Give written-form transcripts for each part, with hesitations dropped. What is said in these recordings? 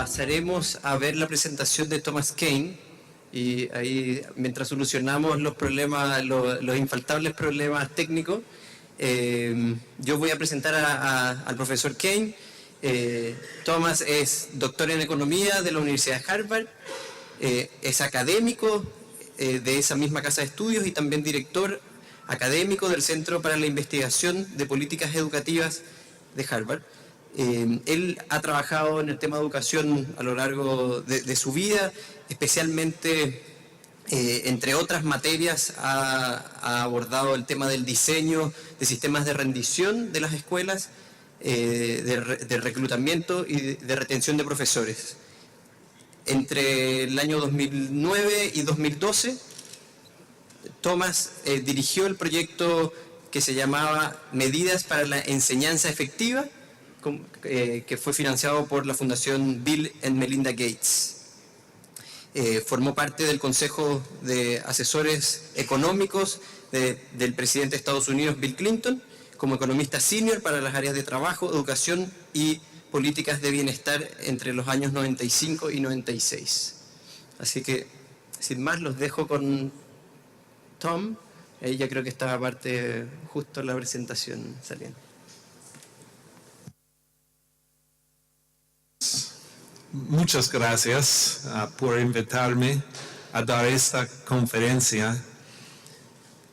pasaremos a ver la presentación de Thomas Kean y ahí mientras solucionamos los problemas, los infaltables problemas técnicos, yo voy a presentar al profesor Kean. Thomas es doctor en economía de la Universidad de Harvard, es académico de esa misma casa de estudios y también director académico del Centro para la Investigación de Políticas Educativas de Harvard. Él ha trabajado en el tema de educación a lo largo de su vida, especialmente, entre otras materias, ha abordado el tema del diseño de sistemas de rendición de las escuelas, de reclutamiento y de retención de profesores. Entre el año 2009 y 2012, Thomas dirigió el proyecto que se llamaba Medidas para la Enseñanza Efectiva, que fue financiado por la Fundación Bill and Melinda Gates. Formó parte del Consejo de Asesores Económicos del presidente de Estados Unidos, Bill Clinton, como economista senior para las áreas de trabajo, educación y políticas de bienestar entre los años 95 y 96. Así que, sin más, los dejo con Tom. Ahí ya creo que estaba parte justo en la presentación saliendo. Muchas gracias por invitarme a dar esta conferencia.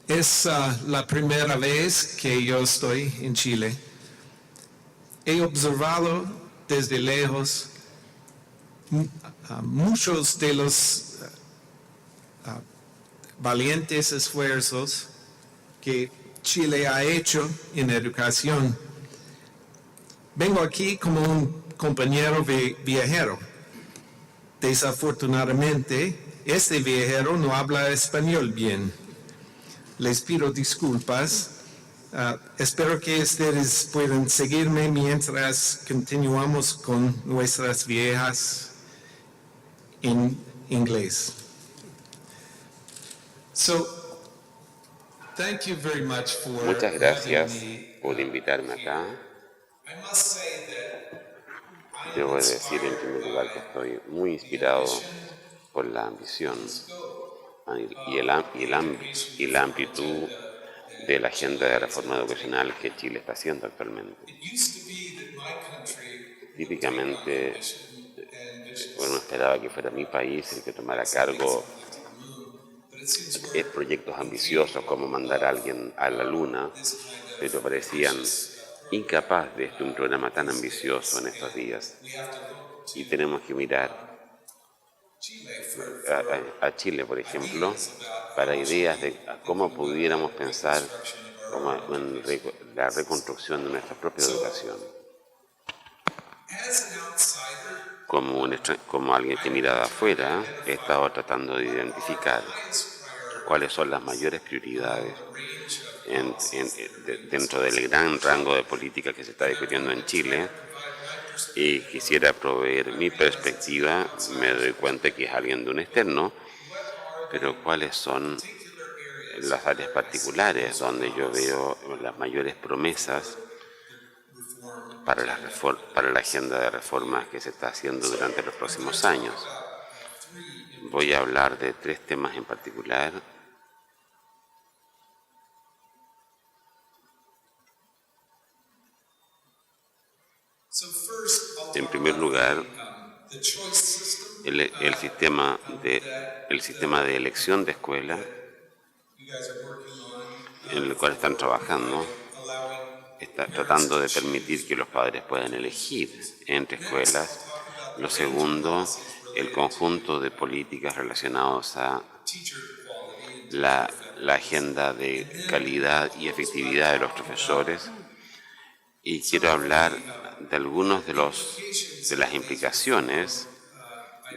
Es la primera vez que yo estoy en Chile. He observado desde lejos muchos de los valientes esfuerzos que Chile ha hecho en educación. Vengo aquí como un compañero viajero. Desafortunadamente, este viajero no habla español bien. Les pido disculpas. Espero que ustedes puedan seguirme mientras continuamos con nuestras viejas en inglés. Muchas gracias por invitarme acá. Debo decir en primer lugar que estoy muy inspirado por la ambición y la amplitud de la agenda de reforma educacional que Chile está haciendo actualmente. Típicamente, uno esperaba que fuera mi país el que tomara a cargo proyectos ambiciosos como mandar a alguien a la luna, pero parecían incapaz de un programa tan ambicioso en estos días. Y tenemos que mirar a Chile, por ejemplo, para ideas de cómo pudiéramos pensar en la reconstrucción de nuestra propia educación. Como alguien que mira de afuera, he estado tratando de identificar cuáles son las mayores prioridades dentro del gran rango de política que se está discutiendo en Chile, y quisiera proveer mi perspectiva. Me doy cuenta que es alguien de un externo, pero cuáles son las áreas particulares donde yo veo las mayores promesas para la agenda de reformas que se está haciendo durante los próximos años. Voy a hablar de 3 temas en particular. En primer lugar, el sistema de elección de escuela en el cual están trabajando, está tratando de permitir que los padres puedan elegir entre escuelas. Lo segundo, el conjunto de políticas relacionadas a la agenda de calidad y efectividad de los profesores. Y quiero hablar de algunos de las implicaciones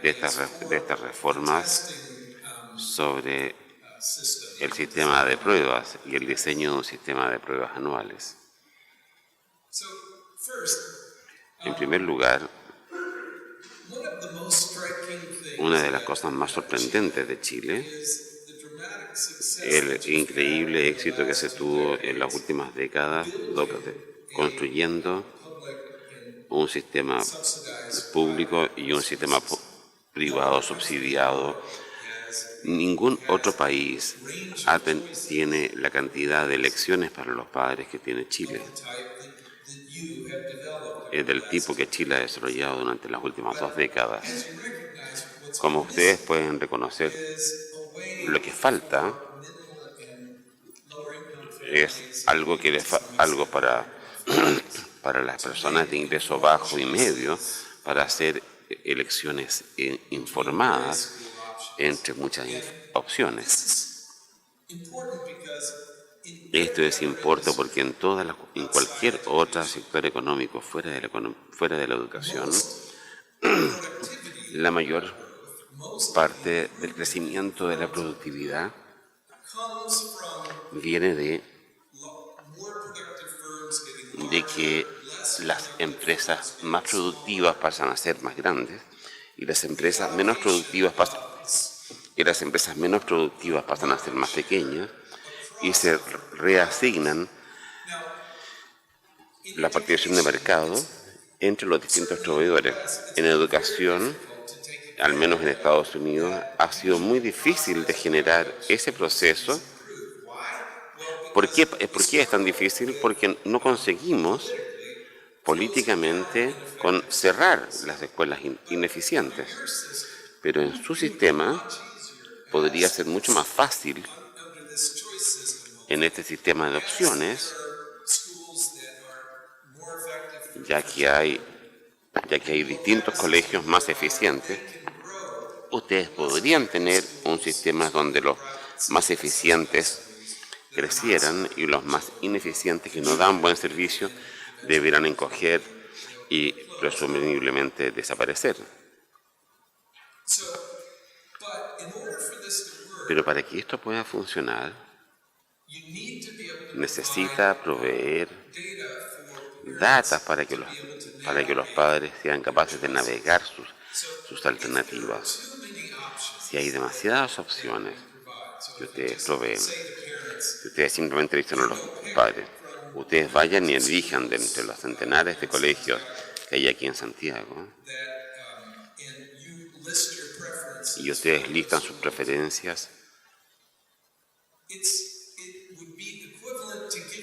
de estas reformas sobre el sistema de pruebas y el diseño de un sistema de pruebas anuales. En primer lugar, una de las cosas más sorprendentes de Chile, el increíble éxito que se tuvo en las últimas décadas construyendo un sistema público y un sistema privado subsidiado. Ningún otro país tiene la cantidad de elecciones para los padres que tiene Chile. Es del tipo que Chile ha desarrollado durante las últimas 2 décadas. Como ustedes pueden reconocer, lo que falta es algo para las personas de ingreso bajo y medio, para hacer elecciones informadas entre muchas opciones. Esto es importante porque en cualquier otro sector económico fuera de la educación, la mayor parte del crecimiento de la productividad viene de que las empresas más productivas pasan a ser más grandes y las empresas menos productivas pasan a ser más pequeñas, y se reasignan la participación de mercado entre los distintos proveedores. En educación, al menos en Estados Unidos, ha sido muy difícil de generar ese proceso. ¿Por qué es tan difícil? Porque no conseguimos políticamente cerrar las escuelas ineficientes. Pero en su sistema podría ser mucho más fácil, en este sistema de opciones, ya que hay distintos colegios más eficientes. Ustedes podrían tener un sistema donde los más eficientes crecieran y los más ineficientes, que no dan buen servicio, deberán encoger y presumiblemente desaparecer. Pero para que esto pueda funcionar, necesita proveer datos para que los padres sean capaces de navegar sus alternativas. Si hay demasiadas opciones que ustedes proveen, si ustedes simplemente dicen a los padres, ustedes vayan y elijan de entre los centenares de colegios que hay aquí en Santiago, y ustedes listan sus preferencias,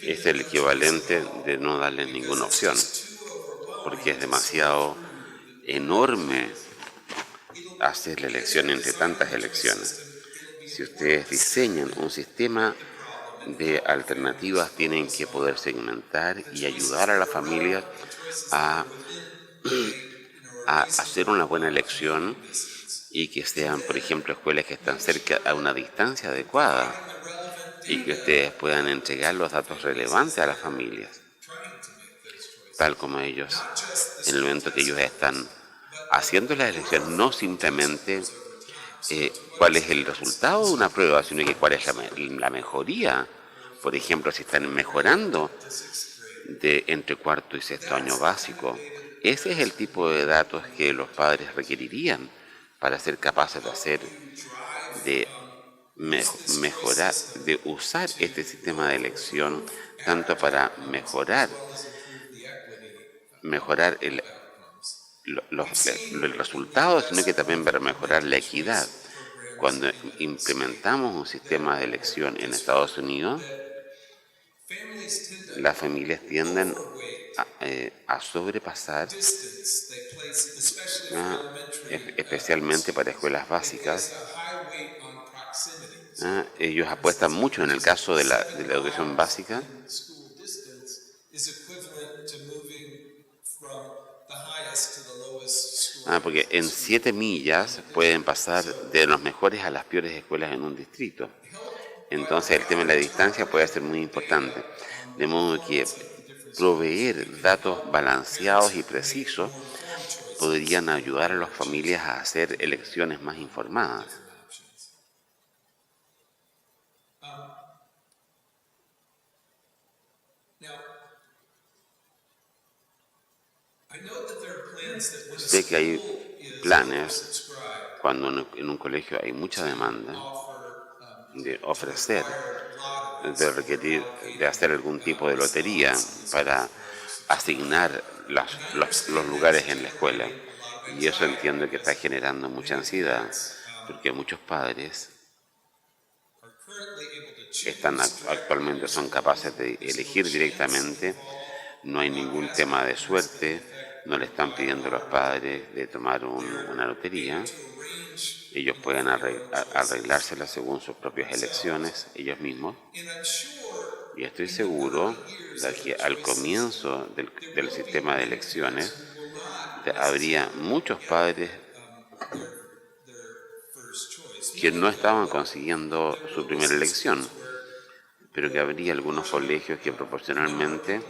es el equivalente de no darles ninguna opción, porque es demasiado enorme hacer la elección entre tantas elecciones. Si ustedes diseñan un sistema de alternativas, tienen que poder segmentar y ayudar a las familias a hacer una buena elección, y que sean, por ejemplo, escuelas que están cerca a una distancia adecuada, y que ustedes puedan entregar los datos relevantes a las familias, tal como ellos, en el momento que ellos están haciendo la elección, no simplemente cuál es el resultado de una prueba, sino que cuál es la mejoría. Por ejemplo, si están mejorando entre 4º y 6º año básico, ese es el tipo de datos que los padres requerirían para ser capaces de mejorar, de usar este sistema de elección tanto para mejorar los resultados, sino que también para mejorar la equidad. Cuando implementamos un sistema de elección en Estados Unidos, las familias tienden a sobrepasar, especialmente para escuelas básicas. Ellos apuestan mucho en el caso de la educación básica, porque en 7 millas pueden pasar de los mejores a las peores escuelas en un distrito. Entonces el tema de la distancia puede ser muy importante. De modo que proveer datos balanceados y precisos podrían ayudar a las familias a hacer elecciones más informadas. Sé que hay planes, cuando en un colegio hay mucha demanda, de ofrecer, de requerir, de hacer algún tipo de lotería para asignar los lugares en la escuela. Y eso entiendo que está generando mucha ansiedad, porque muchos padres actualmente son capaces de elegir directamente, no hay ningún tema de suerte, no le están pidiendo a los padres de tomar una lotería, ellos pueden arreglársela según sus propias elecciones, ellos mismos. Y estoy seguro de que al comienzo del sistema de elecciones habría muchos padres que no estaban consiguiendo su primera elección, pero que habría algunos colegios que proporcionalmente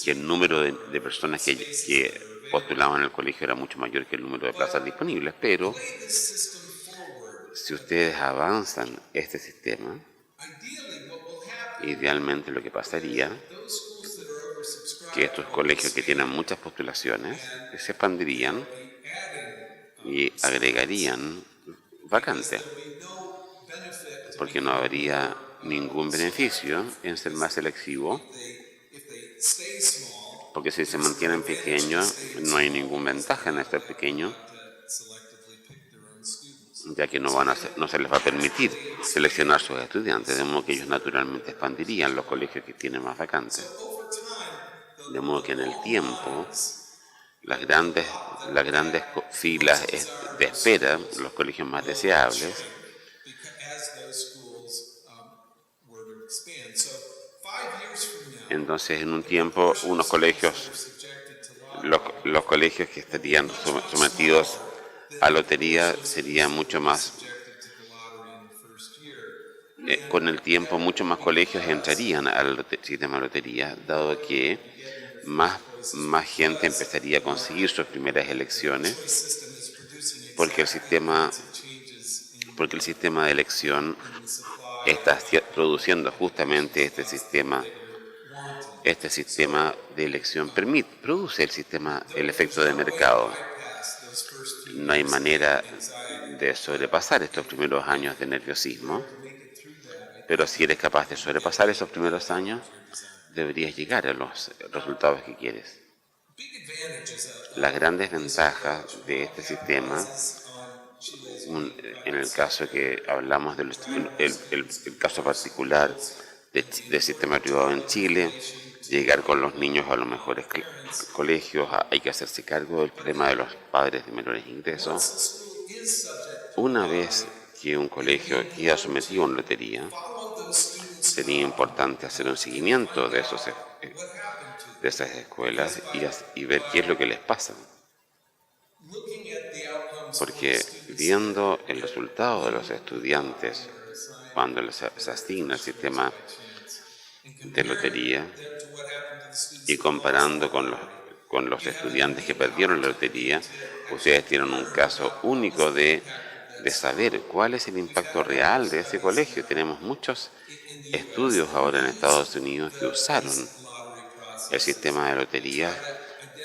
que el número de personas que postulaban al colegio era mucho mayor que el número de plazas disponibles. Pero si ustedes avanzan este sistema, idealmente lo que pasaría que estos colegios que tienen muchas postulaciones se expandirían y agregarían vacantes, porque no habría ningún beneficio en ser más selectivo, porque si se mantienen pequeños no hay ninguna ventaja en estar pequeño, ya que no se les va a permitir seleccionar sus estudiantes, de modo que ellos naturalmente expandirían los colegios que tienen más vacantes. De modo que en el tiempo las grandes filas de espera, los colegios más deseables, entonces en un tiempo unos colegios, los colegios que estarían sometidos a lotería serían mucho más, con el tiempo muchos más colegios entrarían al sistema de lotería, dado que más gente empezaría a conseguir sus primeras elecciones, porque el sistema de elección está produciendo justamente este sistema de elección produce el efecto de mercado. No hay manera de sobrepasar estos primeros años de nerviosismo, pero si eres capaz de sobrepasar esos primeros años, deberías llegar a los resultados que quieres. Las grandes ventajas de este sistema, en el caso que hablamos del caso particular del sistema privado en Chile, llegar con los niños a los mejores colegios, hay que hacerse cargo del problema de los padres de menores ingresos. Una vez que un colegio queda sometido a una lotería, sería importante hacer un seguimiento de esas escuelas y ver qué es lo que les pasa. Porque viendo el resultado de los estudiantes cuando se asigna el sistema de lotería y comparando con los estudiantes que perdieron la lotería, ustedes tienen un caso único de saber cuál es el impacto real de ese colegio. Tenemos muchos estudios ahora en Estados Unidos que usaron el sistema de lotería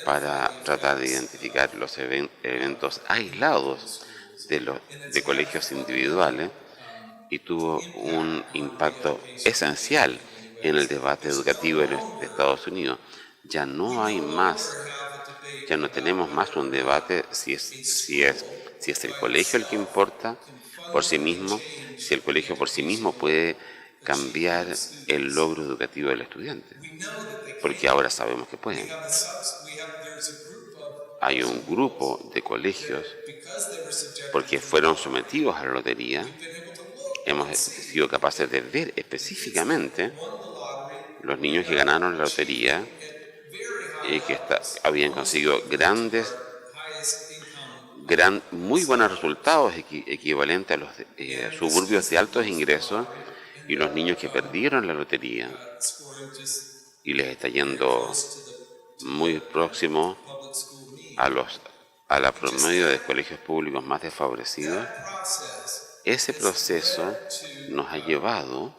para tratar de identificar los eventos aislados de colegios individuales, y tuvo un impacto esencial en el debate educativo de Estados Unidos. Ya no tenemos más un debate si es el colegio el que importa por sí mismo, si el colegio por sí mismo puede cambiar el logro educativo del estudiante, porque ahora sabemos que pueden. Hay un grupo de colegios, porque fueron sometidos a la lotería, hemos sido capaces de ver específicamente los niños que ganaron la lotería y que habían conseguido muy buenos resultados equivalentes a los suburbios de altos ingresos, y los niños que perdieron la lotería y les está yendo muy próximo a la promedio de colegios públicos más desfavorecidos. Ese proceso nos ha llevado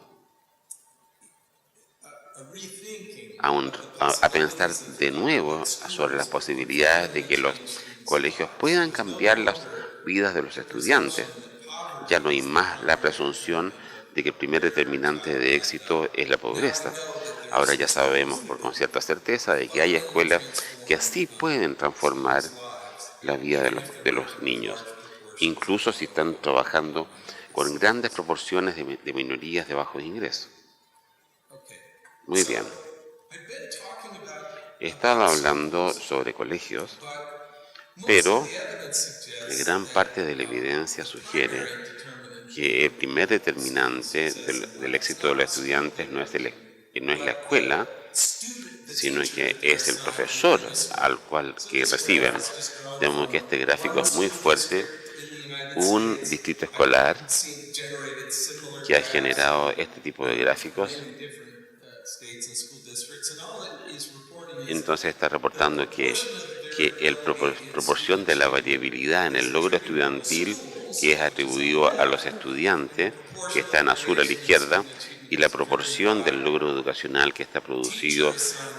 a pensar de nuevo sobre las posibilidades de que los colegios puedan cambiar las vidas de los estudiantes. Ya no hay más la presunción de que el primer determinante de éxito es la pobreza. Ahora ya sabemos con cierta certeza de que hay escuelas que sí pueden transformar la vida de los niños, incluso si están trabajando con grandes proporciones de minorías de bajos ingresos. Muy bien. He estado hablando sobre colegios, pero gran parte de la evidencia sugiere que el primer determinante del éxito de los estudiantes no es la escuela, sino que es el profesor al cual que reciben. De modo que este gráfico es muy fuerte. Un distrito escolar que ha generado este tipo de gráficos, entonces está reportando que la proporción de la variabilidad en el logro estudiantil que es atribuido a los estudiantes, que está en azul a la izquierda, y la proporción del logro educacional que está producido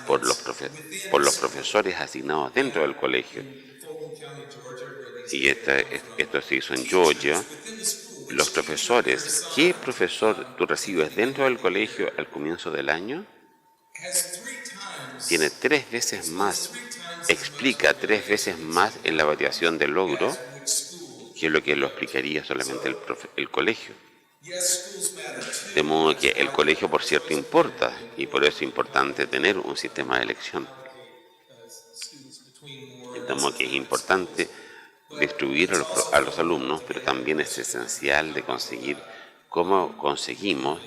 por los profesores asignados dentro del colegio. Y esto se hizo en Georgia. Los profesores, ¿qué profesor tú recibes dentro del colegio al comienzo del año? Tiene 3 veces más, explica 3 veces más en la variación del logro que lo que lo explicaría solamente el colegio. De modo que el colegio, por cierto, importa, y por eso es importante tener un sistema de elección. De modo que es importante distribuir a los alumnos, pero también es esencial de conseguir cómo conseguimos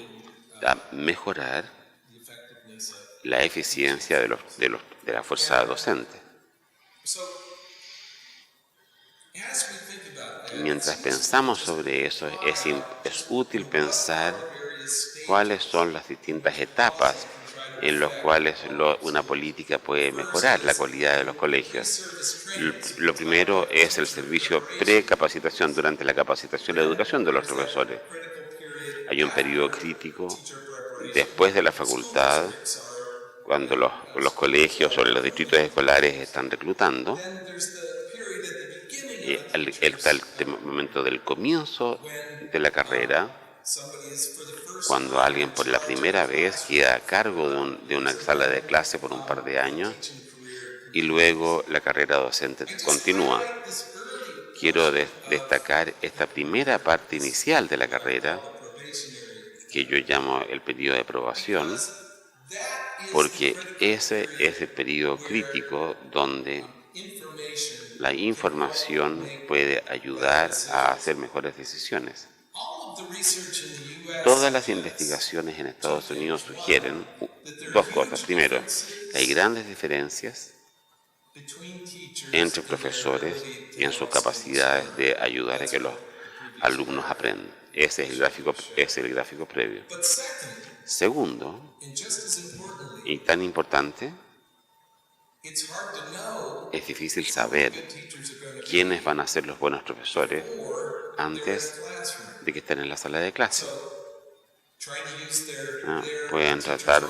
mejorar la eficiencia de la fuerza docente. Mientras pensamos sobre eso, es útil pensar cuáles son las distintas etapas en las cuales una política puede mejorar la calidad de los colegios. Lo primero es el servicio precapacitación durante la capacitación y la educación de los profesores. Hay un periodo crítico después de la facultad, cuando los colegios o los distritos escolares están reclutando. Está el momento del comienzo de la carrera, cuando alguien por la primera vez queda a cargo de una sala de clase por un par de años, y luego la carrera docente continúa. Quiero destacar esta primera parte inicial de la carrera, que yo llamo el periodo de aprobación, porque ese es el periodo crítico donde la información puede ayudar a hacer mejores decisiones. Todas las investigaciones en Estados Unidos sugieren 2 cosas. Primero, hay grandes diferencias entre profesores y en sus capacidades de ayudar a que los alumnos aprendan. Ese es el gráfico previo. Segundo, y tan importante, es difícil saber quiénes van a ser los buenos profesores antes de que estén en la sala de clase. Puedes tratar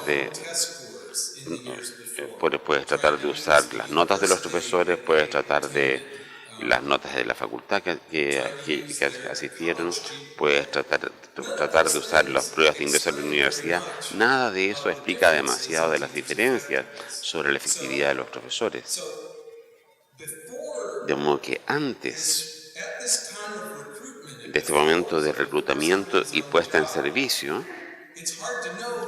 de usar las notas de los profesores, puedes tratar de las notas de la facultad que asistieron, puedes tratar de usar las pruebas de ingreso a la universidad. Nada de eso explica demasiado de las diferencias sobre la efectividad de los profesores. De modo que antes de este momento de reclutamiento y puesta en servicio,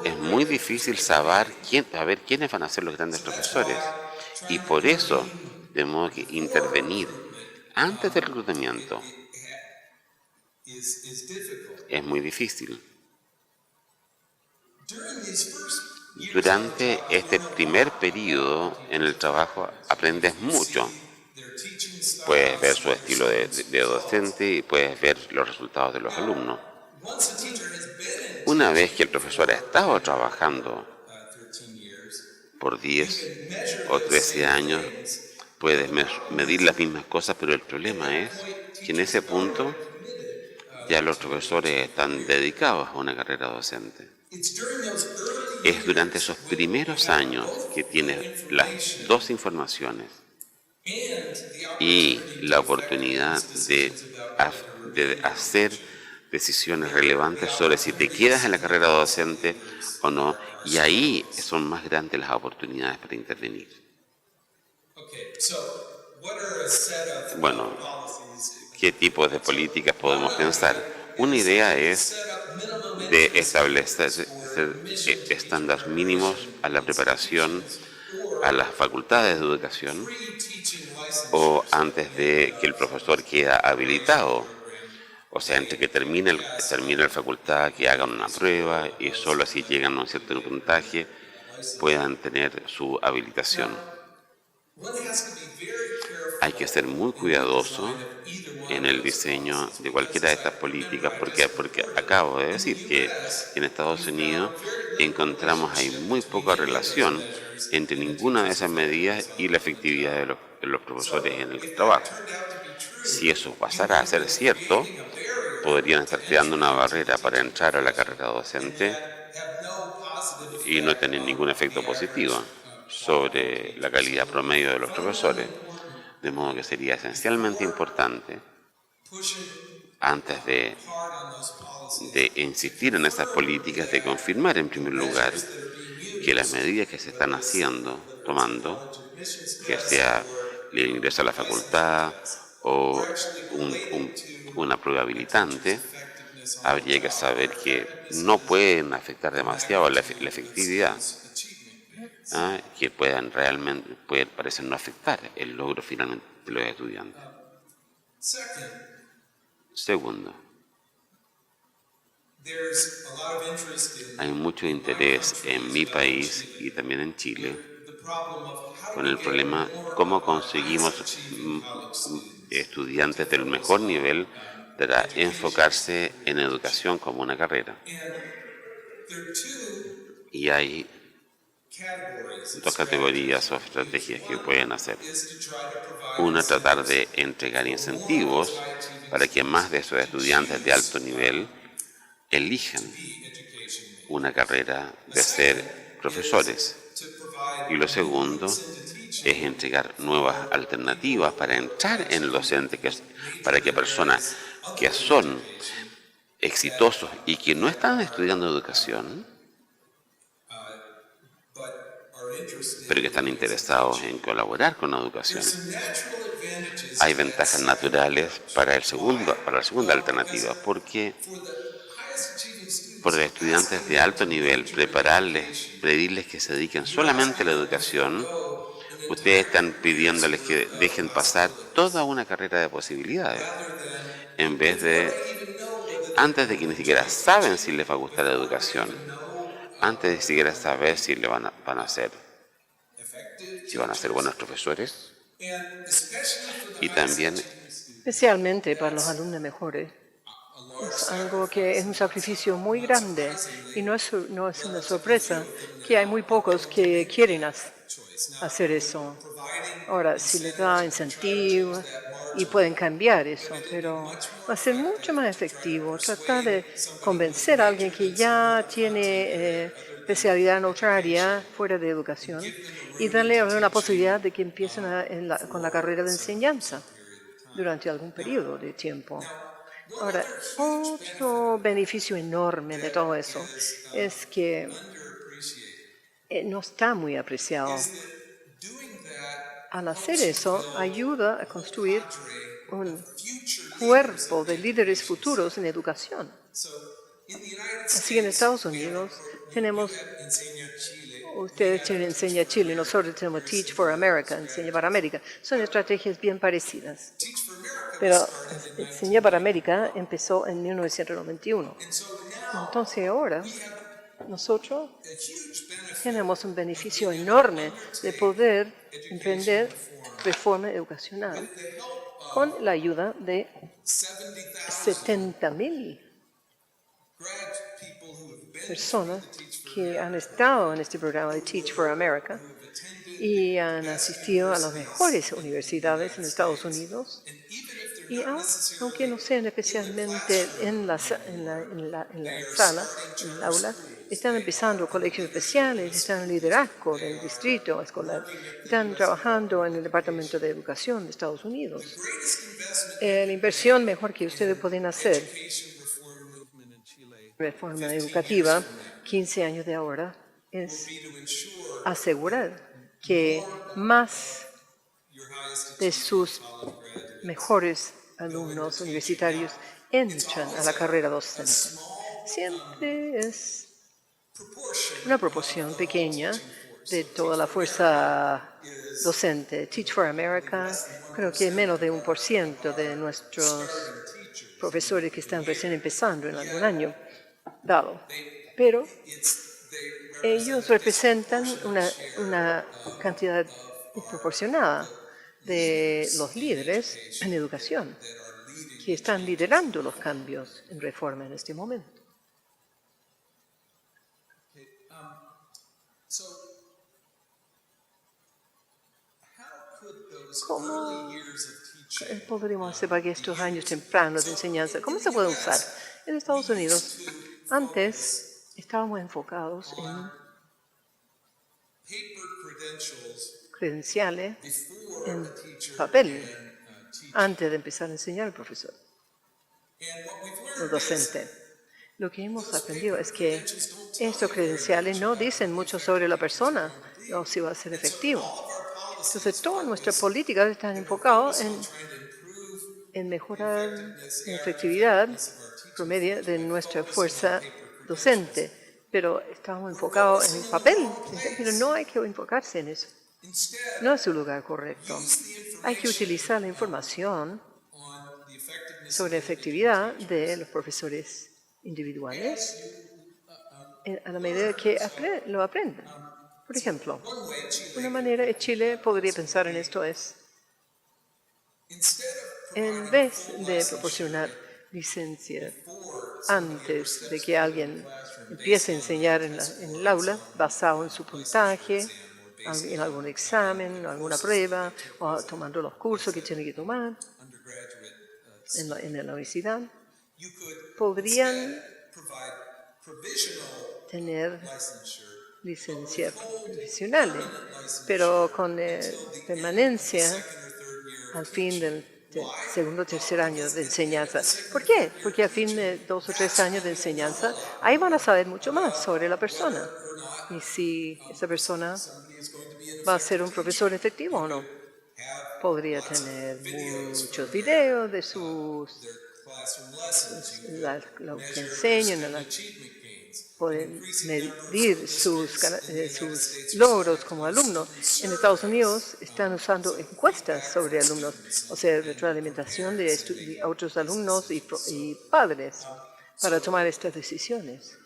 es muy difícil saber quiénes van a ser los grandes profesores. Y por eso, de modo que intervenir antes del reclutamiento es muy difícil. Durante este primer periodo en el trabajo aprendes mucho. Puedes ver su estilo de docente y puedes ver los resultados de los alumnos. Una vez que el profesor ha estado trabajando por 10 o 13 años, puedes medir las mismas cosas, pero el problema es que en ese punto ya los profesores están dedicados a una carrera docente. Es durante esos primeros años que tienes las 2 informaciones y la oportunidad de hacer decisiones relevantes sobre si te quedas en la carrera docente o no, y ahí son más grandes las oportunidades para intervenir. Bueno, ¿qué tipos de políticas podemos pensar? Una idea es de establecer estándares mínimos a la preparación a las facultades de educación o antes de que el profesor quede habilitado. O sea, entre que termine la facultad, que hagan una prueba y solo así llegan a un cierto puntaje puedan tener su habilitación. Hay que ser muy cuidadoso en el diseño de cualquiera de estas políticas porque acabo de decir que en Estados Unidos encontramos ahí muy poca relación entre ninguna de esas medidas y la efectividad de los profesores en el trabajo. Si eso pasara a ser cierto, podrían estar creando una barrera para entrar a la carrera docente y no tener ningún efecto positivo sobre la calidad promedio de los profesores. De modo que sería esencialmente importante, antes de insistir en esas políticas, de confirmar en primer lugar que las medidas que se están tomando, que sea el ingreso a la facultad o una prueba habilitante, habría que saber que no pueden afectar demasiado la efectividad, que pueden parecer no afectar el logro finalmente de los estudiantes. Segundo, hay mucho interés en mi país y también en Chile con el problema cómo conseguimos estudiantes del mejor nivel para enfocarse en educación como una carrera. Y hay dos categorías o estrategias que pueden hacer. Una, tratar de entregar incentivos para que más de esos estudiantes de alto nivel elijan una carrera de ser profesores. Y lo segundo es entregar nuevas alternativas para entrar en el docente, para que personas que son exitosos y que no están estudiando educación, pero que están interesados en colaborar con la educación. Hay ventajas naturales para la segunda alternativa, porque por los estudiantes de alto nivel, pedirles que se dediquen solamente a la educación, ustedes están pidiéndoles que dejen pasar toda una carrera de posibilidades, en vez de, antes de que ni siquiera saben si les va a gustar la educación, antes de siquiera saber si van a ser buenos profesores, y también especialmente para los alumnos mejores. Es algo que es un sacrificio muy grande y no es una sorpresa que hay muy pocos que quieren hacer eso. Ahora, si les da incentivo y pueden cambiar eso, pero va a ser mucho más efectivo tratar de convencer a alguien que ya tiene especialidad en otra área fuera de educación y darle una posibilidad de que empiecen con la carrera de enseñanza durante algún periodo de tiempo. Ahora, otro beneficio enorme de todo eso es que no está muy apreciado. Al hacer eso, ayuda a construir un cuerpo de líderes futuros en educación. Así que en Estados Unidos tenemos, ustedes tienen Enseña Chile, nosotros tenemos Teach for America, Enseña para América. Son estrategias bien parecidas. Pero Enseña para América empezó en 1991. Entonces ahora nosotros tenemos un beneficio enorme de poder emprender reforma educacional con la ayuda de 70,000 personas que han estado en este programa de Teach for America y han asistido a las mejores universidades en Estados Unidos. Y aunque no sean especialmente en la sala, en el aula, están empezando colegios especiales, están en liderazgo del distrito escolar, están trabajando en el Departamento de Educación de Estados Unidos. La inversión mejor que ustedes pueden hacer reforma educativa, 15 años de ahora, es asegurar que más de sus mejores alumnos universitarios entran a la carrera docente. Siempre es una proporción pequeña de toda la fuerza docente. Teach for America, creo que menos de 1% de nuestros profesores que están recién empezando en algún año dado. Pero ellos representan una cantidad desproporcionada de los líderes en educación que están liderando los cambios en reforma en este momento. ¿Cómo podríamos hacer para que estos años tempranos de enseñanza, cómo se puede usar? En Estados Unidos, antes estábamos enfocados en credenciales en papel antes de empezar a enseñar al profesor o docente. Lo que hemos aprendido es que estos credenciales no dicen mucho sobre la persona o si va a ser efectivo. Entonces, todas nuestras políticas están enfocadas en mejorar la efectividad promedio de nuestra fuerza docente, pero estamos enfocados en papel, pero no hay que enfocarse en eso. No es su lugar correcto. Hay que utilizar la información sobre la efectividad de los profesores individuales a la medida que lo aprenden. Por ejemplo, una manera que Chile podría pensar en esto es, en vez de proporcionar licencia antes de que alguien empiece a enseñar en el aula, basado en su puntaje, en algún examen, alguna prueba, o tomando los cursos que tiene que tomar en la universidad, podrían tener licencias profesionales, pero con permanencia al fin del segundo o tercer año de enseñanza. ¿Por qué? Porque al fin de 2 o 3 años de enseñanza, ahí van a saber mucho más sobre la persona y si esa persona va a ser un profesor efectivo o no. Podría tener muchos videos de lo que enseñan, pueden medir sus logros como alumnos. En Estados Unidos están usando encuestas sobre alumnos, o sea, retroalimentación de otros alumnos y padres para tomar estas decisiones.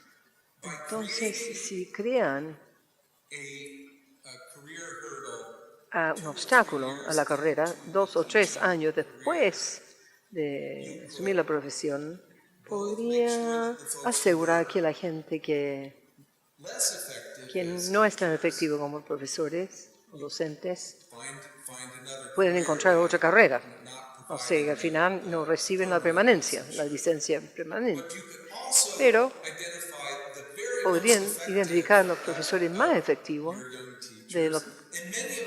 Entonces, si crean un obstáculo a la carrera 2 o 3 años después de asumir la profesión, podría asegurar que la gente que no es tan efectivo como profesores o docentes pueden encontrar otra carrera. O sea, al final no reciben la permanencia, la licencia permanente. Pero podrían identificar los profesores más efectivos de los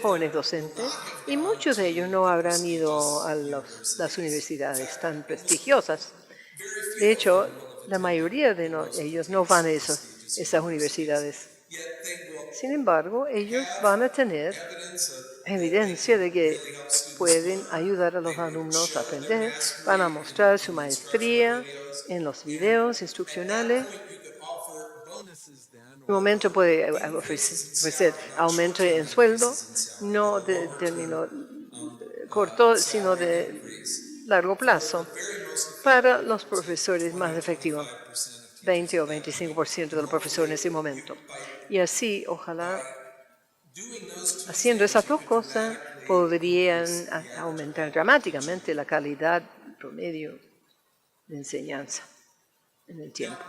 jóvenes docentes y muchos de ellos no habrán ido a las universidades tan prestigiosas. De hecho, la mayoría de ellos no van a esas universidades. Sin embargo, ellos van a tener evidencia de que pueden ayudar a los alumnos a aprender, van a mostrar su maestría en los videos instruccionales. En un momento puede ofrecer aumento en sueldo, no de término corto, sino de largo plazo, para los profesores más efectivos, 20 o 25% de los profesores en ese momento. Y así, ojalá, haciendo esas dos cosas, podrían aumentar dramáticamente la calidad promedio de enseñanza en el tiempo.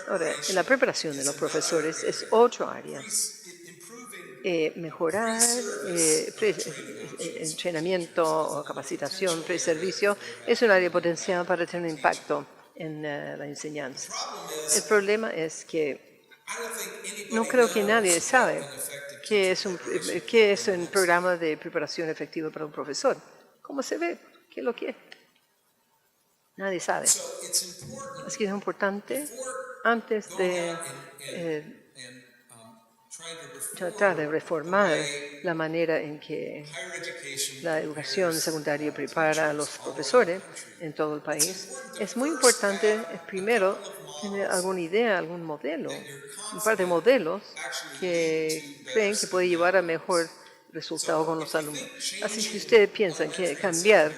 Ahora, la preparación de los profesores es otro área. Mejorar entrenamiento o capacitación, preservicio, es un área potencial para tener un impacto en la enseñanza. El problema es que no creo que nadie sabe qué es un programa de preparación efectiva para un profesor. ¿Cómo se ve? ¿Qué es lo que es? Nadie sabe. Así que es importante, antes de tratar de reformar la manera en que la educación secundaria prepara a los profesores en todo el país, es muy importante primero tener alguna idea, algún modelo, un par de modelos que creen que puede llevar a mejor resultado con los alumnos. Así que si ustedes piensan que cambiar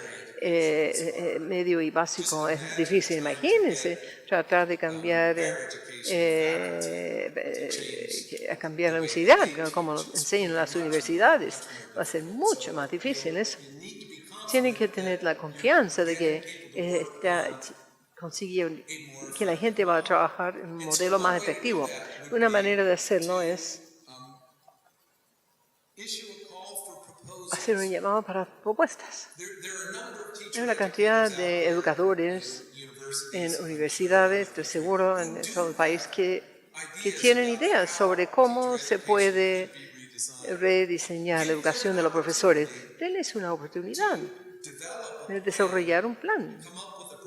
medio y básico es difícil, imagínense tratar de cambiar a cambiar la universidad, como lo enseñan en las universidades. Va a ser mucho más difícil eso. Tienen que tener la confianza de que que la gente va a trabajar en un modelo más efectivo. Una manera de hacerlo es hacer un llamado para propuestas. Hay una cantidad de educadores en universidades, estoy seguro, en todo el país, que tienen ideas sobre cómo se puede rediseñar la educación de los profesores. Denles una oportunidad de desarrollar un plan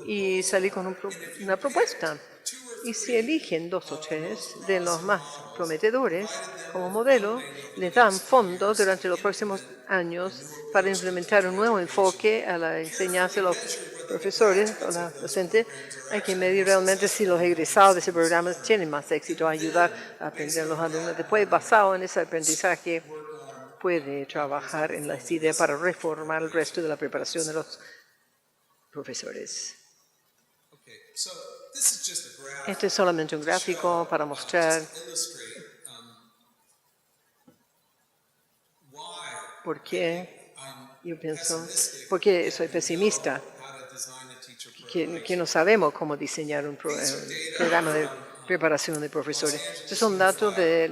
y salir con una propuesta. Y si eligen 2 o 3 de los más prometedores como modelo, les dan fondos durante los próximos años para implementar un nuevo enfoque a la enseñanza de los profesores o los docentes. Hay que medir realmente si los egresados de ese programa tienen más éxito, ayudar a aprender a los alumnos. Después, basado en ese aprendizaje, puede trabajar en las ideas para reformar el resto de la preparación de los profesores. Este es solamente un gráfico para mostrar por qué yo pienso, porque soy pesimista, que no sabemos cómo diseñar un programa de preparación de profesores. Estos son datos de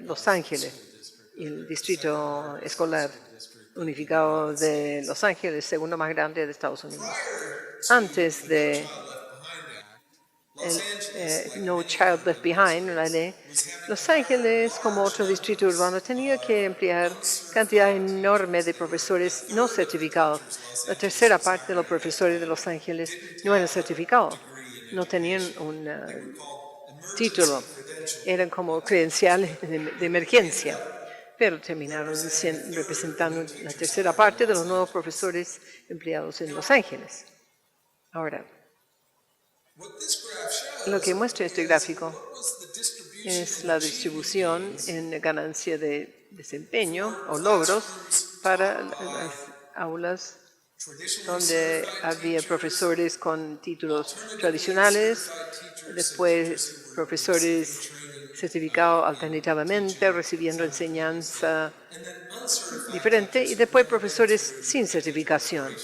Los Ángeles, el distrito escolar unificado de Los Ángeles, segundo más grande de Estados Unidos. Antes de No Child Left Behind, la ley, Los Ángeles, como otro distrito urbano, tenía que emplear cantidad enorme de profesores no certificados. La tercera parte de los profesores de Los Ángeles no eran certificados, no tenían un título, eran como credenciales de emergencia, pero terminaron representando la tercera parte de los nuevos profesores empleados en Los Ángeles. Ahora, lo que muestra este gráfico es la distribución en ganancia de desempeño o logros para las aulas donde había profesores con títulos tradicionales, después profesores certificados alternativamente, recibiendo enseñanza diferente, y después profesores sin certificación.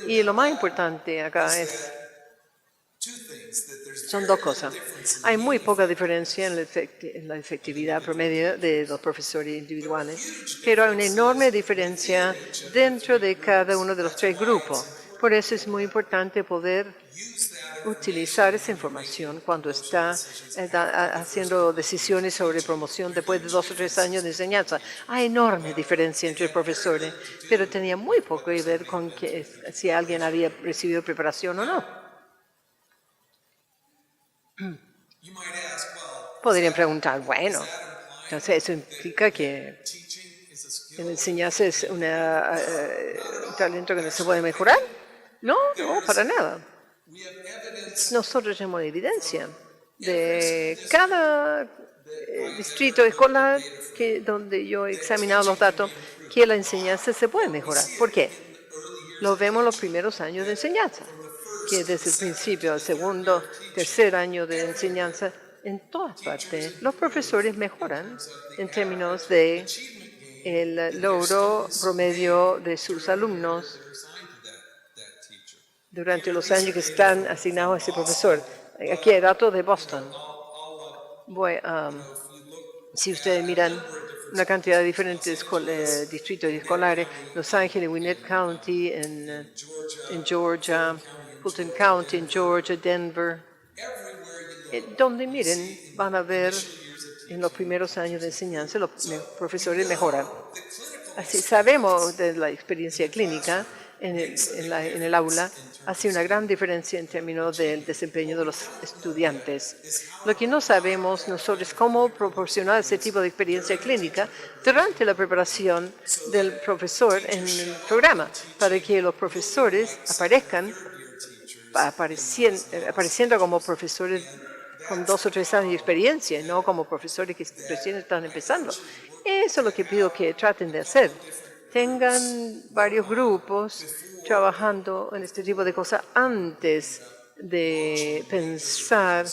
Y lo más importante acá son 2 cosas. Hay muy poca diferencia en la efectividad promedio de los profesores individuales, pero hay una enorme diferencia dentro de cada uno de los 3 grupos. Por eso es muy importante poder utilizar esa información cuando está haciendo decisiones sobre promoción después de 2 o 3 años de enseñanza. Hay enorme diferencia entre profesores, pero tenía muy poco que ver con si alguien había recibido preparación o no. Podrían preguntar, bueno, entonces eso implica que la enseñanza es un talento que no se puede mejorar. No, para nada. Nosotros tenemos evidencia de cada distrito escolar donde yo he examinado los datos que la enseñanza se puede mejorar. ¿Por qué? Lo vemos en los primeros años de enseñanza, que desde el principio, el segundo, tercer año de enseñanza, en todas partes, los profesores mejoran en términos de el logro promedio de sus alumnos durante los años que están asignados a ese profesor. Aquí hay datos de Boston. Si ustedes miran una cantidad de diferentes distritos escolares, Los Ángeles, Gwinnett County en Georgia, Fulton County en Georgia, Denver, donde miren, van a ver en los primeros años de enseñanza los profesores mejoran. Así sabemos de la experiencia clínica en el aula hace una gran diferencia en términos del desempeño de los estudiantes. Lo que no sabemos nosotros es cómo proporcionar ese tipo de experiencia clínica durante la preparación del profesor en el programa, para que los profesores apareciendo como profesores con 2 o 3 años de experiencia, no como profesores que recién están empezando. Eso es lo que pido que traten de hacer. Tengan varios grupos trabajando en este tipo de cosas antes de pensar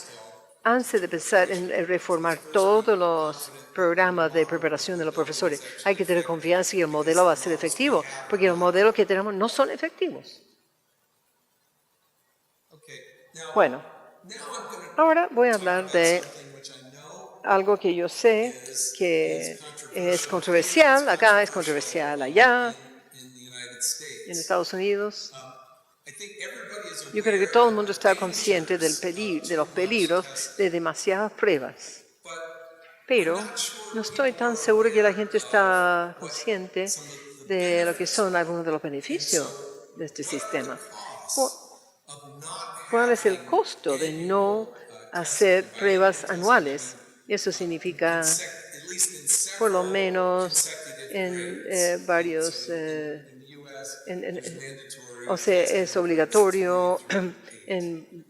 en reformar todos los programas de preparación de los profesores. Hay que tener confianza que el modelo va a ser efectivo, porque los modelos que tenemos no son efectivos. Bueno, ahora voy a hablar de algo que yo sé que es controversial acá, es controversial allá, en Estados Unidos. Yo creo que todo el mundo está consciente de los peligros de demasiadas pruebas. Pero no estoy tan seguro que la gente está consciente de lo que son algunos de los beneficios de este sistema. ¿Cuál es el costo de no hacer pruebas anuales? Eso significa, por lo menos en varios, o sea, es obligatorio en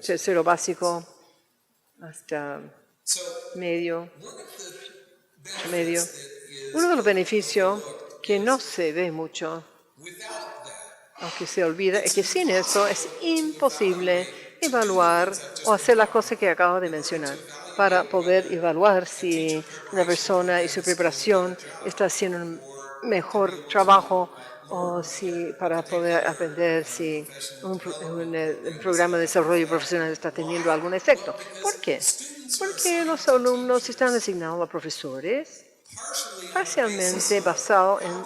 tercero básico hasta medio. Uno de los beneficios que no se ve mucho, aunque se olvida, es que sin eso es imposible evaluar o hacer las cosas que acabo de mencionar, para poder evaluar si una persona y su preparación está haciendo un mejor trabajo, o si para poder aprender si un programa de desarrollo profesional está teniendo algún efecto. ¿Por qué? Porque los alumnos están asignados a profesores parcialmente basado en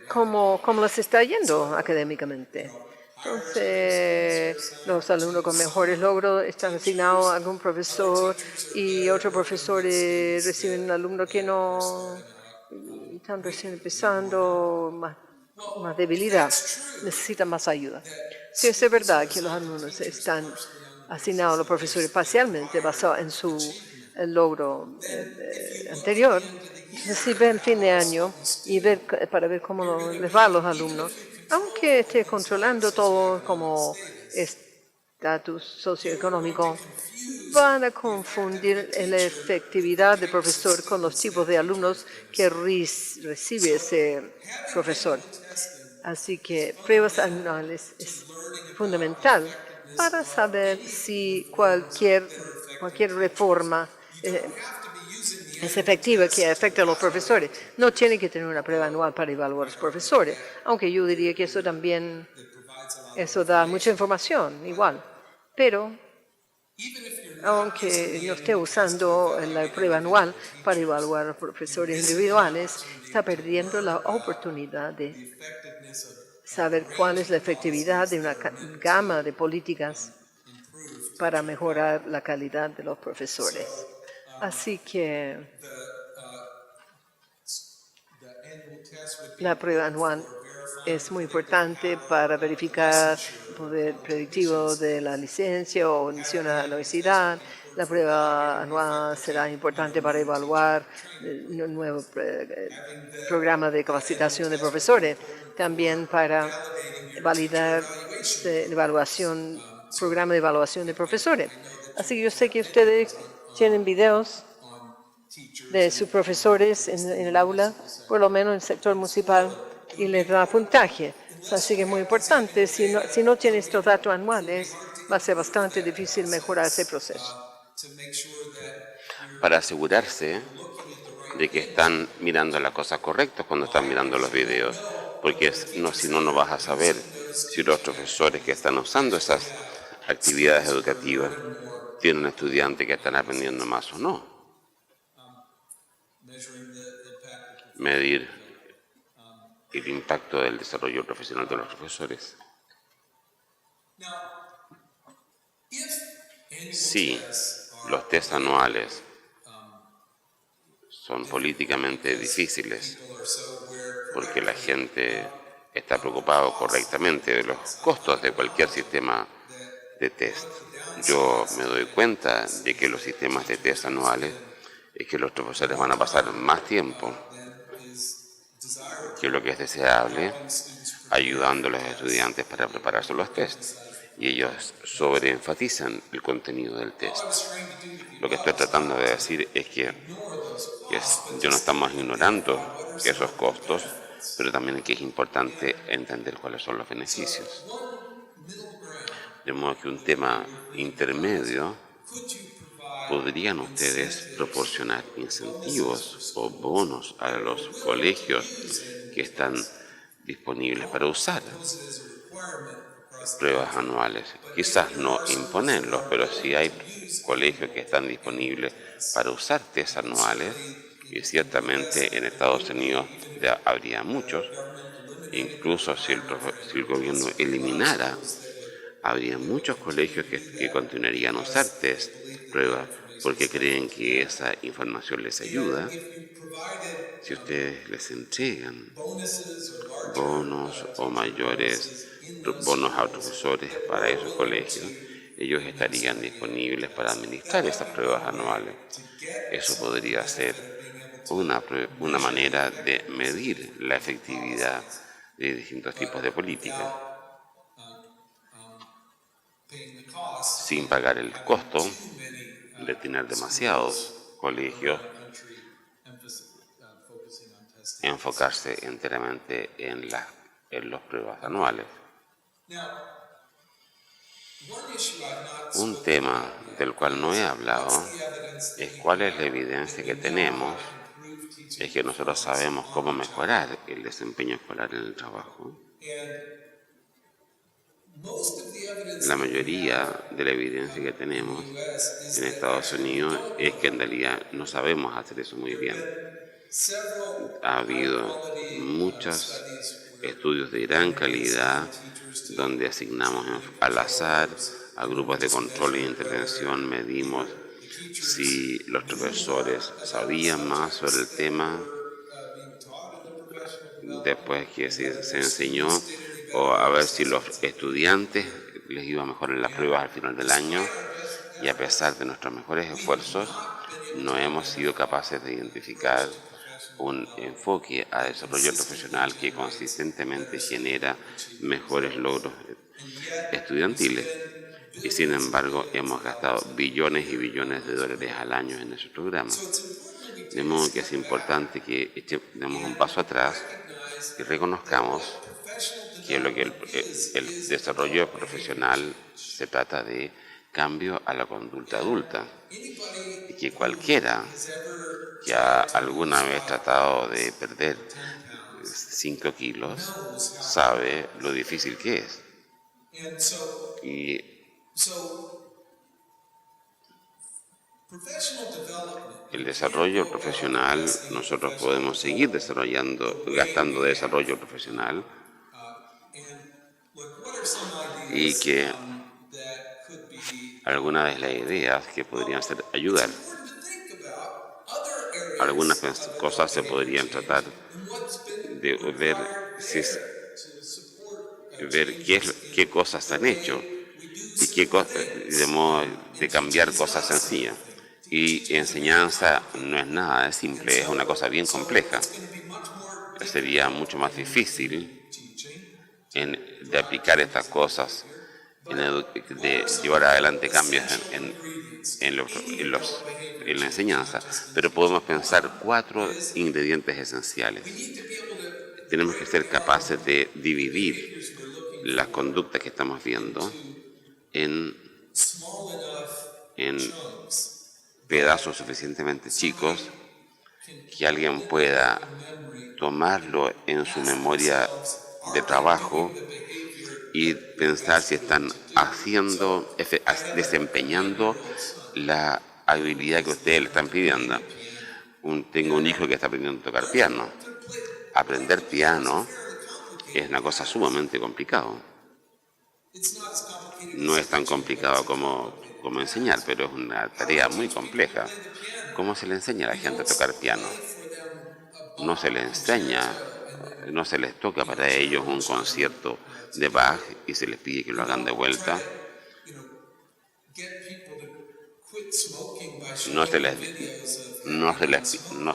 cómo les está yendo académicamente. Entonces, los alumnos con mejores logros están asignados a algún profesor, y otros profesores reciben un alumno que no están recién empezando, más debilidad, necesitan más ayuda. Si es verdad que los alumnos están asignados a los profesores parcialmente basados en su logro anterior, entonces si ven fin de año y para ver cómo les va a los alumnos, aunque esté controlando todo como estatus socioeconómico, van a confundir la efectividad del profesor con los tipos de alumnos que recibe ese profesor. Así que pruebas anuales es fundamental para saber si cualquier reforma es efectiva que afecta a los profesores. No tiene que tener una prueba anual para evaluar a los profesores, aunque yo diría que eso también da mucha información, igual. Pero, aunque no esté usando la prueba anual para evaluar a los profesores individuales, está perdiendo la oportunidad de saber cuál es la efectividad de una gama de políticas para mejorar la calidad de los profesores. Así que la prueba anual es muy importante para verificar el poder predictivo de la licencia o admisión a la universidad. La prueba anual será importante para evaluar un nuevo programa de capacitación de profesores, también para validar programa de evaluación de profesores. Así que yo sé que ustedes tienen videos de sus profesores en el aula, por lo menos en el sector municipal, y les da puntaje. Así que es muy importante. Si no tienen estos datos anuales, va a ser bastante difícil mejorar ese proceso. Para asegurarse de que están mirando la cosa correcta cuando están mirando los videos, porque si no, no vas a saber si los profesores que están usando esas actividades educativas tienen estudiantes que están aprendiendo más o no. Medir el impacto del desarrollo profesional de los profesores. Sí, los test anuales son políticamente difíciles porque la gente está preocupado correctamente de los costos de cualquier sistema de test. Yo me doy cuenta de que los sistemas de test anuales es que los profesores van a pasar más tiempo que lo que es deseable ayudando a los estudiantes para prepararse los tests. Y ellos sobreenfatizan el contenido del test. Lo que estoy tratando de decir es que yo no estamos ignorando esos costos, pero también que es importante entender cuáles son los beneficios. De modo que un tema intermedio, ¿podrían ustedes proporcionar incentivos o bonos a los colegios que están disponibles para usar pruebas anuales? Quizás no imponerlos, pero si hay colegios que están disponibles para usar test anuales, y ciertamente en Estados Unidos ya habría muchos, incluso si el gobierno eliminara, habría muchos colegios que continuarían a usar test, pruebas, porque creen que esa información les ayuda. Si ustedes les entregan bonos o mayores bonos a profesores para esos colegios, ellos estarían disponibles para administrar esas pruebas anuales. Eso podría ser una manera de medir la efectividad de distintos tipos de políticas, sin pagar el costo de tener demasiados colegios enfocarse enteramente en las pruebas anuales. Un tema del cual no he hablado es cuál es la evidencia que tenemos, es que nosotros sabemos cómo mejorar el desempeño escolar en el trabajo. La mayoría de la evidencia que tenemos en Estados Unidos es que en realidad no sabemos hacer eso muy bien. Ha habido muchos estudios de gran calidad donde asignamos al azar a grupos de control e intervención, medimos si los profesores sabían más sobre el tema después que se enseñó, o a ver si los estudiantes les iba mejor en las pruebas al final del año, y a pesar de nuestros mejores esfuerzos no hemos sido capaces de identificar un enfoque a desarrollo profesional que consistentemente genera mejores logros estudiantiles. Y sin embargo hemos gastado billones y billones de dólares al año en ese programa. De modo que es importante que demos un paso atrás y reconozcamos que el desarrollo profesional se trata de cambio a la conducta adulta, y que cualquiera que ha alguna vez tratado de perder 5 kilos sabe lo difícil que es. Y el desarrollo profesional, nosotros podemos seguir gastando de desarrollo profesional, y que algunas de las ideas que podrían ayudar. Algunas cosas se podrían tratar de ver qué cosas han hecho y de modo de cambiar cosas sencillas. Y enseñanza no es nada de simple, es una cosa bien compleja. Sería mucho más difícil de aplicar estas cosas, de llevar adelante cambios en la enseñanza, pero podemos pensar 4 ingredientes esenciales. Tenemos que ser capaces de dividir las conductas que estamos viendo en pedazos suficientemente chicos que alguien pueda tomarlo en su memoria de trabajo y pensar si están desempeñando la habilidad que ustedes le están pidiendo. Tengo un hijo que está aprendiendo a tocar piano. Aprender piano es una cosa sumamente complicada. No es tan complicado como enseñar, pero es una tarea muy compleja. ¿Cómo se le enseña a la gente a tocar piano? No se le enseña no se les toca para ellos un concierto de Bach y se les pide que lo hagan de vuelta. No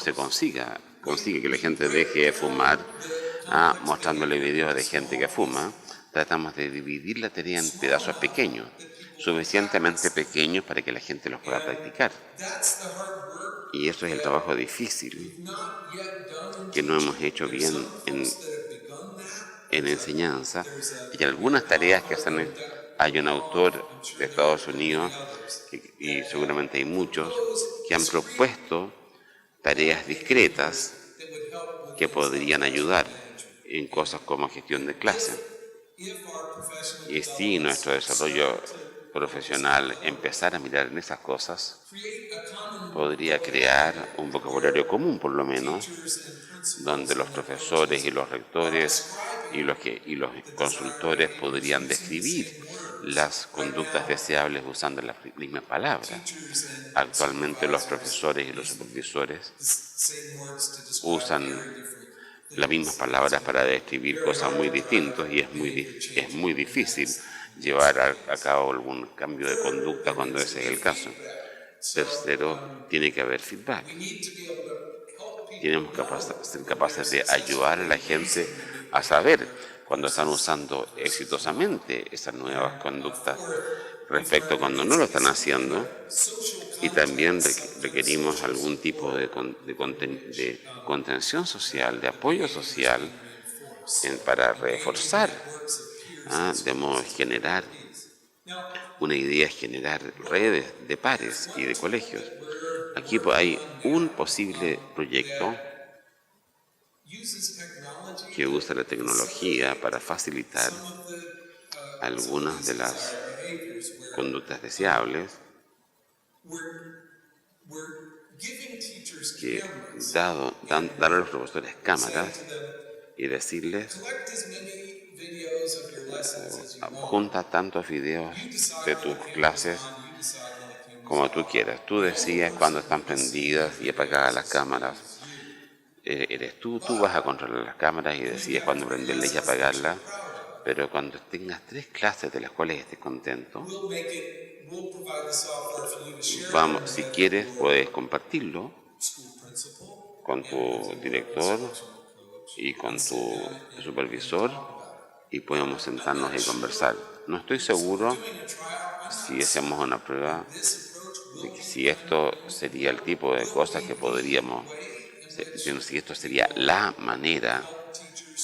se consigue que la gente deje de fumar mostrándole videos de gente que fuma. Tratamos de dividir la tarea en pedazos pequeños, suficientemente pequeños para que la gente los pueda practicar. Y eso es el trabajo difícil que no hemos hecho bien en enseñanza. Y algunas tareas que hacen, hay un autor de Estados Unidos, y seguramente hay muchos, que han propuesto tareas discretas que podrían ayudar en cosas como gestión de clase. Y si nuestro desarrollo profesional empezar a mirar en esas cosas, podría crear un vocabulario común, por lo menos, donde los profesores y los rectores y los consultores podrían describir las conductas deseables usando las mismas palabras. Actualmente los profesores y los supervisores usan las mismas palabras para describir cosas muy distintas y es muy difícil llevar a cabo algún cambio de conducta cuando ese es el caso. Tercero, tiene que haber feedback. Tenemos que ser capaces de ayudar a la gente a saber cuando están usando exitosamente esas nuevas conductas respecto a cuando no lo están haciendo. Y también requerimos algún tipo de contención social, de apoyo social para reforzar. De modo generar una idea es generar redes de pares y de colegios. Aquí hay un posible proyecto que usa la tecnología para facilitar algunas de las conductas deseables, que dar a los profesores cámaras y decirles: junta tantos videos de tus clases como tú quieras. Tú decides cuándo están prendidas y apagadas las cámaras. Eres tú vas a controlar las cámaras y decides cuándo prenderlas y apagarlas. Pero cuando tengas 3 clases de las cuales estés contento, si quieres, puedes compartirlo con tu director y con tu supervisor y podemos sentarnos y conversar. No estoy seguro si hacemos una prueba de que si esto sería el tipo de cosas que podríamos, si esto sería la manera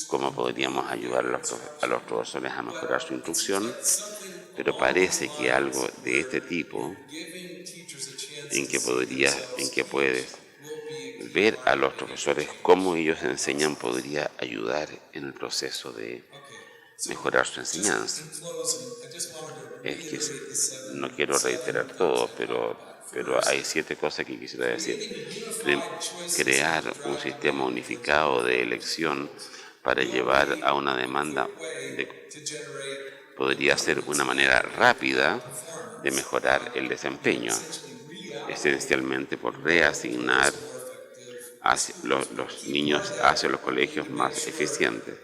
como podríamos ayudar a los profesores a mejorar su instrucción, pero parece que algo de este tipo, en que puedes ver a los profesores cómo ellos enseñan, podría ayudar en el proceso de mejorar su enseñanza. Es que no quiero reiterar todo, pero hay 7 cosas que quisiera decir. Crear un sistema unificado de elección para llevar a una demanda podría ser una manera rápida de mejorar el desempeño, esencialmente por reasignar los niños hacia los colegios más eficientes.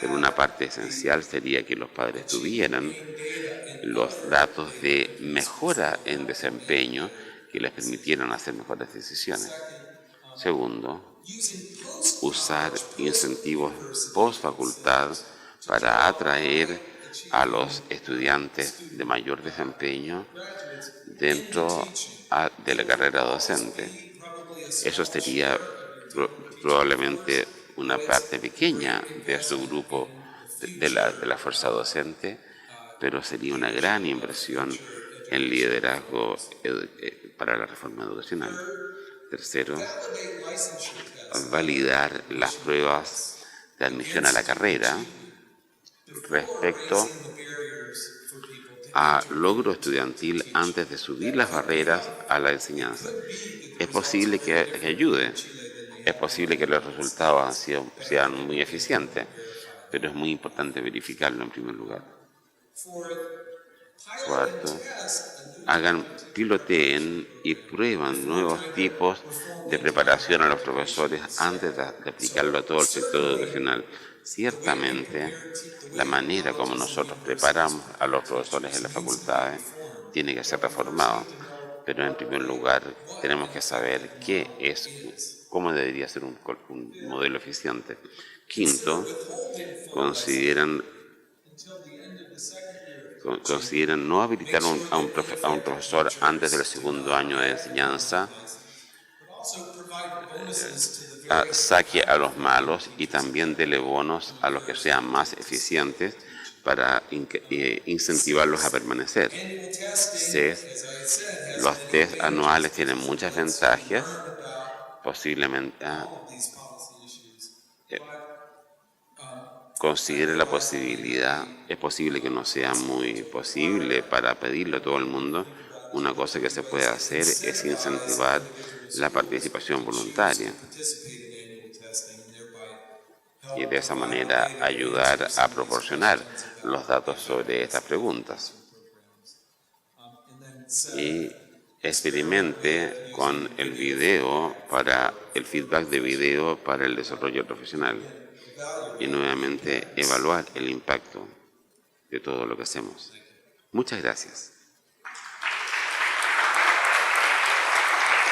Pero una parte esencial sería que los padres tuvieran los datos de mejora en desempeño que les permitieran hacer mejores decisiones. Segundo, usar incentivos post facultad para atraer a los estudiantes de mayor desempeño dentro de la carrera docente. Eso sería probablemente una parte pequeña de su grupo de la fuerza docente, pero sería una gran inversión en liderazgo para la reforma educacional. Tercero, validar las pruebas de admisión a la carrera respecto a logro estudiantil antes de subir las barreras a la enseñanza. Es posible que ayude, es posible que los resultados sean muy eficientes, pero es muy importante verificarlo en primer lugar. Cuarto, piloteen y prueban nuevos tipos de preparación a los profesores antes de aplicarlo a todo el sector educacional. Ciertamente, la manera como nosotros preparamos a los profesores en las facultades tiene que ser reformada, pero en primer lugar tenemos que saber cómo debería ser un modelo eficiente. Quinto, consideran no habilitar a un profesor antes del segundo año de enseñanza, saque a los malos y también dele bonos a los que sean más eficientes para incentivarlos a permanecer. Los test anuales tienen muchas ventajas, posiblemente considere la posibilidad, es posible que no sea muy posible para pedirlo a todo el mundo. Una cosa que se puede hacer es incentivar la participación voluntaria y de esa manera ayudar a proporcionar los datos sobre estas preguntas. Y experimente con el feedback de video para el desarrollo profesional y nuevamente evaluar el impacto de todo lo que hacemos. Muchas gracias.